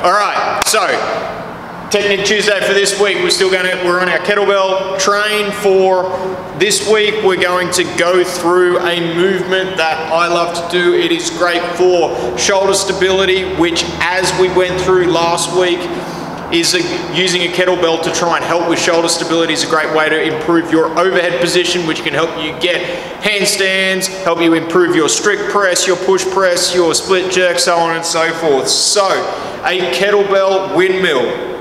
All right, so Technique Tuesday for this week. We're on our kettlebell train for this week. We're going to go through a movement that I love to do. It is great for shoulder stability, which, as we went through last week, is using a kettlebell to try and help with shoulder stability is a great way to improve your overhead position, which can help you get handstands, help you improve your strict press, your push press, your split jerk, so on and so forth. So, a kettlebell windmill.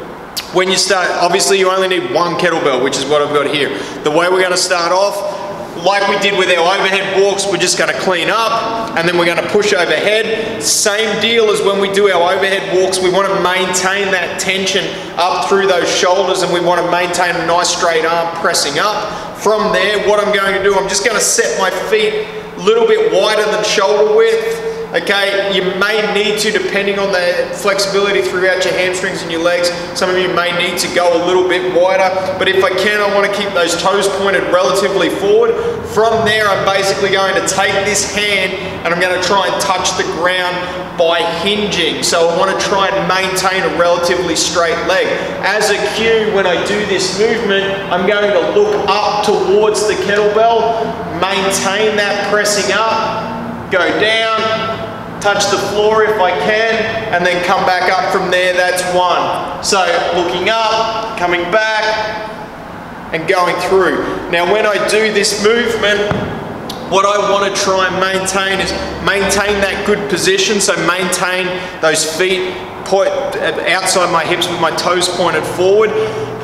When you start, obviously you only need one kettlebell, which is what I've got here. The way we're going to start off, like we did with our overhead walks, we're just going to clean up and then we're going to push overhead. Same deal as when we do our overhead walks. We want to maintain that tension up through those shoulders, and we want to maintain a nice straight arm pressing up. From there, what I'm going to do, I'm just going to set my feet a little bit wider than shoulder width. Okay, you may need to, depending on the flexibility throughout your hamstrings and your legs, some of you may need to go a little bit wider, but if I can, I want to keep those toes pointed relatively forward. From there, I'm basically going to take this hand and I'm going to try and touch the ground by hinging. So I want to try and maintain a relatively straight leg. As a cue, when I do this movement, I'm going to look up towards the kettlebell, maintain that pressing up, go down, touch the floor if I can, and then come back up from there. That's one. So looking up, coming back, and going through. Now when I do this movement, what I want to try and maintain is maintain that good position. So maintain those feet outside my hips with my toes pointed forward.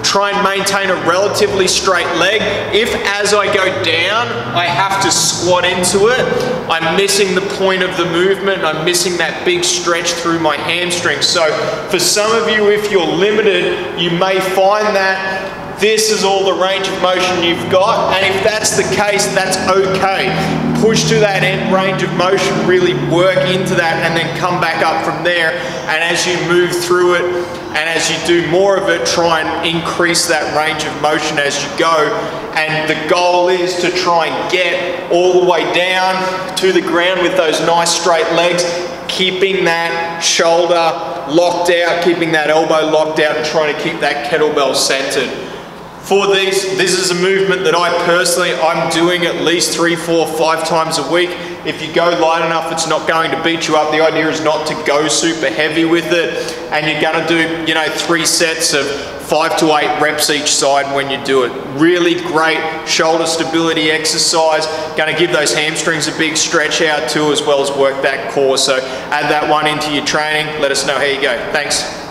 Try and maintain a relatively straight leg. If as I go down, I have to squat into it, I'm missing the point of the movement. I'm missing that big stretch through my hamstrings. So for some of you, if you're limited, you may find that this is all the range of motion you've got, and if that's the case, that's okay. Push to that end range of motion, really work into that, and then come back up from there. And as you move through it, and as you do more of it, try and increase that range of motion as you go. And the goal is to try and get all the way down to the ground with those nice straight legs, keeping that shoulder locked out, keeping that elbow locked out, and trying to keep that kettlebell centered. For these, this is a movement that I'm doing at least 3, 4, 5 times a week. If you go light enough, it's not going to beat you up. The idea is not to go super heavy with it, and you're going to do, 3 sets of 5 to 8 reps each side when you do it. Really great shoulder stability exercise. Going to give those hamstrings a big stretch out too, as well as work that core. So add that one into your training. Let us know how you go. Thanks.